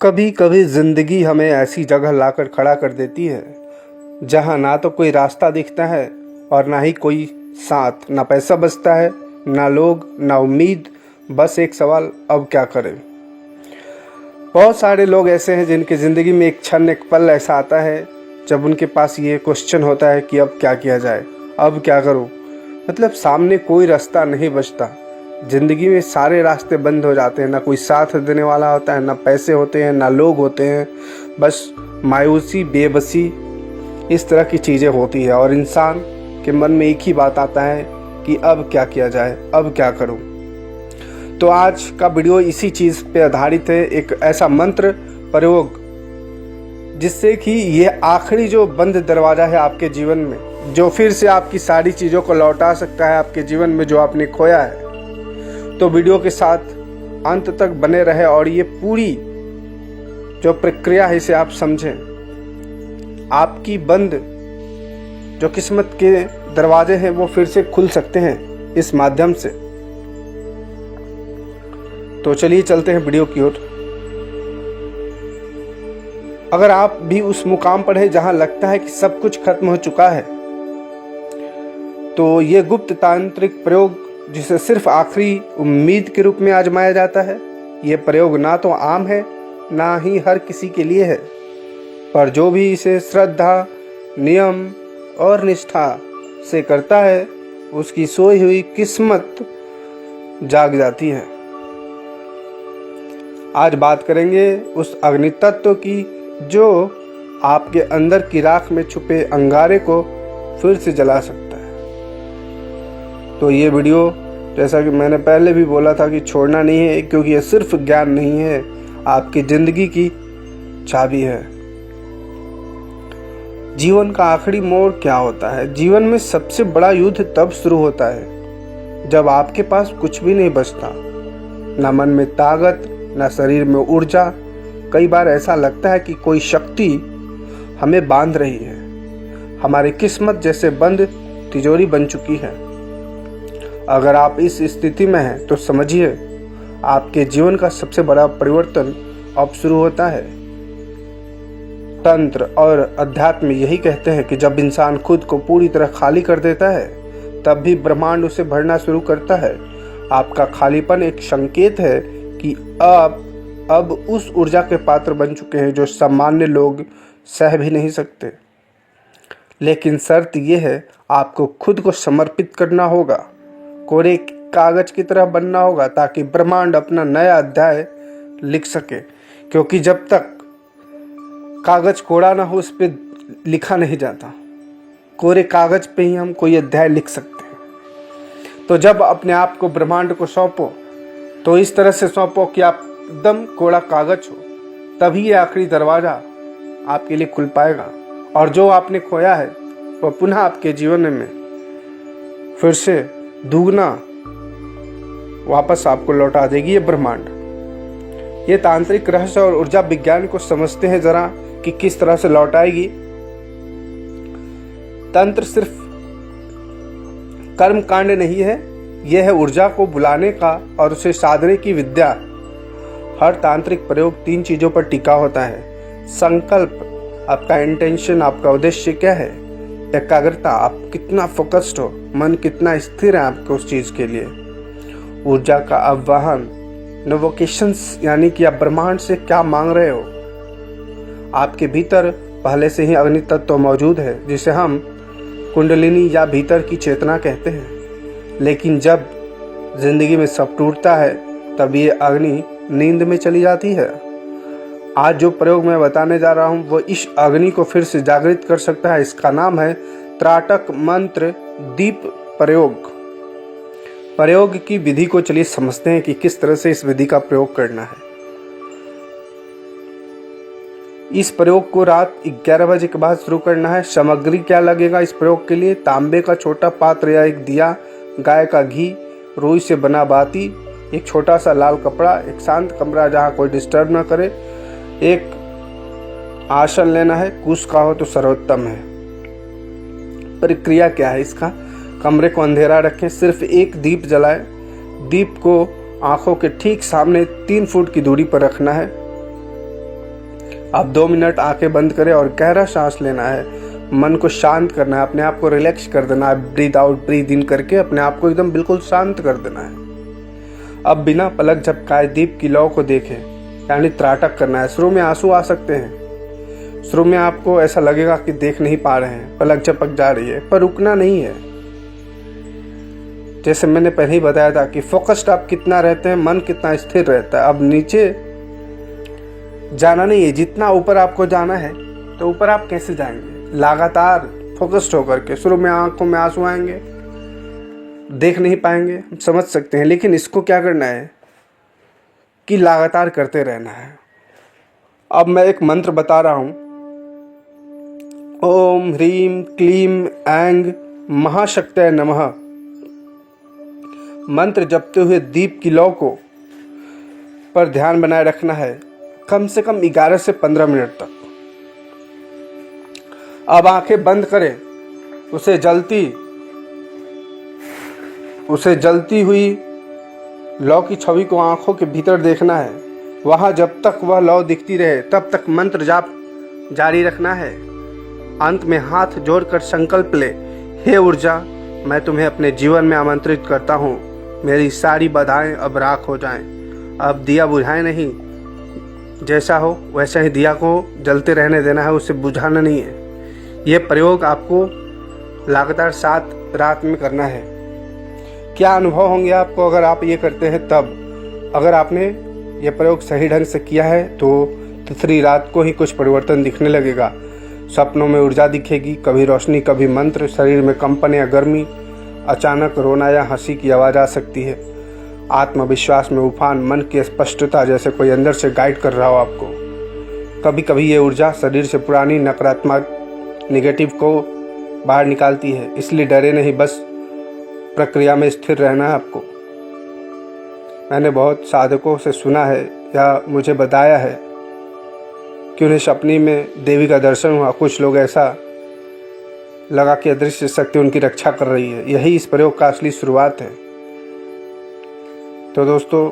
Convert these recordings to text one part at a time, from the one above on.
कभी कभी ज़िंदगी हमें ऐसी जगह लाकर खड़ा कर देती है जहाँ ना तो कोई रास्ता दिखता है और ना ही कोई साथ। ना पैसा बचता है, ना लोग, ना उम्मीद, बस एक सवाल, अब क्या करें। बहुत सारे लोग ऐसे हैं जिनकी ज़िंदगी में एक क्षण, एक पल ऐसा आता है जब उनके पास ये क्वेश्चन होता है कि अब क्या किया जाए, अब क्या करूं। मतलब सामने कोई रास्ता नहीं बचता। ज़िंदगी में सारे रास्ते बंद हो जाते हैं, ना कोई साथ देने वाला होता है, ना पैसे होते हैं, ना लोग होते हैं। बस मायूसी, बेबसी, इस तरह की चीज़ें होती है और इंसान के मन में एक ही बात आता है कि अब क्या किया जाए, अब क्या करूं। तो आज का वीडियो इसी चीज़ पे आधारित है, एक ऐसा मंत्र प्रयोग जिससे कि ये आखिरी जो बंद दरवाज़ा है आपके जीवन में, जो फिर से आपकी सारी चीज़ों को लौटा सकता है आपके जीवन में जो आपने खोया है। तो वीडियो के साथ अंत तक बने रहे और ये पूरी जो प्रक्रिया है इसे आप समझें। आपकी बंद जो किस्मत के दरवाजे हैं वो फिर से खुल सकते हैं इस माध्यम से। तो चलिए चलते हैं वीडियो की ओर। अगर आप भी उस मुकाम पर हैं जहां लगता है कि सब कुछ खत्म हो चुका है, तो ये गुप्त तांत्रिक प्रयोग जिसे सिर्फ आखिरी उम्मीद के रूप में आजमाया जाता है, ये प्रयोग ना तो आम है ना ही हर किसी के लिए है, पर जो भी इसे श्रद्धा, नियम और निष्ठा से करता है उसकी सोई हुई किस्मत जाग जाती है। आज बात करेंगे उस अग्नि तत्व की जो आपके अंदर की राख में छुपे अंगारे को फिर से जला सकता है। तो ये वीडियो, जैसा कि मैंने पहले भी बोला था, कि छोड़ना नहीं है, क्योंकि ये सिर्फ ज्ञान नहीं है, आपकी जिंदगी की चाबी है। जीवन का आखिरी मोड़ क्या होता है? जीवन में सबसे बड़ा युद्ध तब शुरू होता है जब आपके पास कुछ भी नहीं बचता, ना मन में ताकत, ना शरीर में ऊर्जा। कई बार ऐसा लगता है कि कोई शक्ति हमें बांध रही है, हमारी किस्मत जैसे बंद तिजोरी बन चुकी है। अगर आप इस स्थिति में हैं तो समझिए आपके जीवन का सबसे बड़ा परिवर्तन अब शुरू होता है। तंत्र और अध्यात्म यही कहते हैं कि जब इंसान खुद को पूरी तरह खाली कर देता है तब भी ब्रह्मांड उसे भरना शुरू करता है। आपका खालीपन एक संकेत है कि अब उस ऊर्जा के पात्र बन चुके हैं जो सामान्य लोग सह भी नहीं सकते। लेकिन शर्त यह है, आपको खुद को समर्पित करना होगा, कोरे कागज की तरह बनना होगा, ताकि ब्रह्मांड अपना नया अध्याय लिख सके। क्योंकि जब तक कागज कोरा ना हो उस पर लिखा नहीं जाता। कोरे कागज पे ही हम कोई अध्याय लिख सकते हैं। तो जब अपने आप को ब्रह्मांड को सौंपो तो इस तरह से सौंपो कि आप एकदम कोरा कागज हो, तभी ये आखिरी दरवाज़ा आपके लिए खुल पाएगा और जो आपने खोया है वह पुनः आपके जीवन में फिर से दुगना वापस आपको लौटा देगी ये ब्रह्मांड। ये तांत्रिक रहस्य और ऊर्जा विज्ञान को समझते हैं जरा कि किस तरह से लौटाएगी। तंत्र सिर्फ कर्म कांड नहीं है, यह है ऊर्जा को बुलाने का और उसे साधने की विद्या। हर तांत्रिक प्रयोग 3 चीजों पर टिका होता है: संकल्प, आपका इंटेंशन, आपका उद्देश्य क्या है; एकाग्रता, आप कितना फोकस्ड हो, मन कितना स्थिर है आपके उस चीज के लिए; ऊर्जा का आवाहन, नोवोकेशंस, यानी कि आप ब्रह्मांड से क्या मांग रहे हो। आपके भीतर पहले से ही अग्नि तत्व मौजूद है जिसे हम कुंडलिनी या भीतर की चेतना कहते हैं। लेकिन जब जिंदगी में सब टूटता है तब ये अग्नि नींद में चली जाती है। आज जो प्रयोग मैं बताने जा रहा हूँ वो इस अग्नि को फिर से जागृत कर सकता है। इसका नाम है त्राटक मंत्र दीप प्रयोग। प्रयोग की विधि को चलिए समझते हैं कि किस तरह से इस विधि का प्रयोग करना है। इस प्रयोग को रात 11 बजे के बाद शुरू करना है। सामग्री क्या लगेगा इस प्रयोग के लिए? तांबे का छोटा पात्र या एक दिया, गाय का घी, रुई से बना बाती, एक छोटा सा लाल कपड़ा, एक शांत कमरा जहाँ कोई डिस्टर्ब ना करे, एक आसन लेना है, कुश का हो तो सर्वोत्तम है। प्रक्रिया क्या है इसका? कमरे को अंधेरा रखें, सिर्फ एक दीप जलाएं। दीप को आंखों के ठीक सामने 3 फुट की दूरी पर रखना है। अब 2 मिनट आंखें बंद करें और गहरा सांस लेना है, मन को शांत करना है, अपने आप को रिलैक्स कर देना है। ब्रीथ आउट ब्रीथ इन करके अपने आप को एकदम बिल्कुल शांत कर देना है। अब बिना पलक झपकाए दीप की लौ को देखें, यानी त्राटक करना है। शुरू में आंसू आ सकते हैं, शुरू में आपको ऐसा लगेगा कि देख नहीं पा रहे हैं, पलक झपक जा रही है, पर रुकना नहीं है। जैसे मैंने पहले ही बताया था कि फोकस्ड आप कितना रहते हैं, मन कितना स्थिर रहता है। अब नीचे जाना नहीं है, जितना ऊपर आपको जाना है तो ऊपर आप कैसे जाएंगे? लगातार फोकस्ड होकर के। शुरू में आंखों में आंसू आएंगे, देख नहीं पाएंगे, हम समझ सकते हैं, लेकिन इसको क्या करना है कि लगातार करते रहना है। अब मैं एक मंत्र बता रहा हूं, ओम ह्रीम क्लीम ऐंग महाशक्तये नमः। मंत्र जपते हुए दीप की लौ को पर ध्यान बनाए रखना है कम से कम 11 से 15 मिनट तक। अब आंखें बंद करें, उसे जलती हुई लौ की छवि को आंखों के भीतर देखना है। वहां जब तक वह लौ दिखती रहे तब तक मंत्र जाप जारी रखना है। अंत में हाथ जोड़कर संकल्प ले, हे ऊर्जा, मैं तुम्हें अपने जीवन में आमंत्रित करता हूँ। मेरी सारी बाधाएं अब राख हो जाएं। अब दिया बुझाएं नहीं, जैसा हो वैसा ही दिया को जलते रहने देना है, उसे बुझाना नहीं है। यह प्रयोग आपको लगातार 7 रात में करना है। क्या अनुभव होंगे आपको अगर आप ये करते हैं तब? अगर आपने ये प्रयोग सही ढंग से किया है तो तीसरी रात को ही कुछ परिवर्तन दिखने लगेगा। सपनों में ऊर्जा दिखेगी, कभी रोशनी कभी मंत्र, शरीर में कंपन या गर्मी, अचानक रोना या हंसी की आवाज़ आ सकती है। आत्मविश्वास में उफान, मन की स्पष्टता, जैसे कोई अंदर से गाइड कर रहा हो आपको। कभी कभी ये ऊर्जा शरीर से पुरानी नकारात्मक नेगेटिव को बाहर निकालती है। इसलिए डरे नहीं, बस प्रक्रिया में स्थिर रहना है आपको। मैंने बहुत साधकों से सुना है या मुझे बताया है कि उन्हें सपने में देवी का दर्शन हुआ। कुछ लोग ऐसा लगा कि अदृश्य शक्ति उनकी रक्षा कर रही है। यही इस प्रयोग का असली शुरुआत है। तो दोस्तों,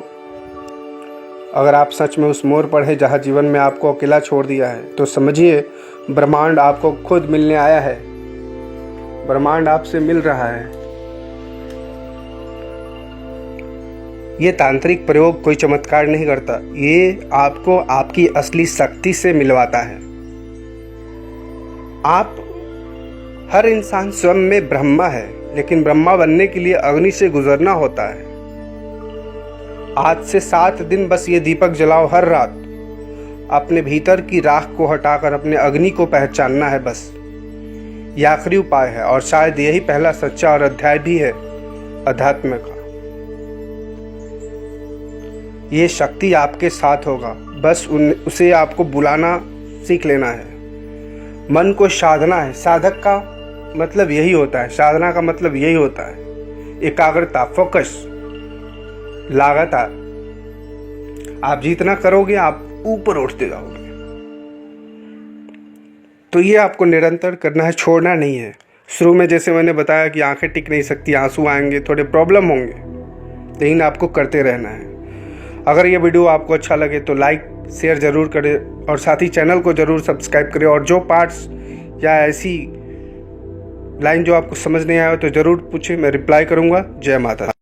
अगर आप सच में उस मोड़ पर हैं जहाँ जीवन में आपको अकेला छोड़ दिया है, तो समझिए ब्रह्मांड आपको खुद मिलने आया है। ब्रह्मांड आपसे मिल रहा है। ये तांत्रिक प्रयोग कोई चमत्कार नहीं करता, ये आपको आपकी असली शक्ति से मिलवाता है। आप हर इंसान स्वयं में ब्रह्मा है, लेकिन ब्रह्मा बनने के लिए अग्नि से गुजरना होता है। आज से 7 दिन बस ये दीपक जलाओ हर रात। अपने भीतर की राख को हटाकर अपने अग्नि को पहचानना है। बस ये आखिरी उपाय है और शायद यही पहला सच्चा और अध्याय भी है अध्यात्म का। ये शक्ति आपके साथ होगा, बस उसे आपको बुलाना सीख लेना है। मन को साधना है। साधक का मतलब यही होता है, साधना का मतलब यही होता है, एकाग्रता, फोकस, लगातार। आप जितना करोगे आप ऊपर उठते जाओगे। तो ये आपको निरंतर करना है, छोड़ना नहीं है। शुरू में जैसे मैंने बताया कि आंखें टिक नहीं सकती, आंसू आएंगे, थोड़े प्रॉब्लम होंगे, लेकिन आपको करते रहना है। अगर ये वीडियो आपको अच्छा लगे तो लाइक शेयर ज़रूर करें और साथ ही चैनल को ज़रूर सब्सक्राइब करें। और जो पार्ट्स या ऐसी लाइन जो आपको समझ नहीं आया तो ज़रूर पूछें, मैं रिप्लाई करूँगा। जय माता।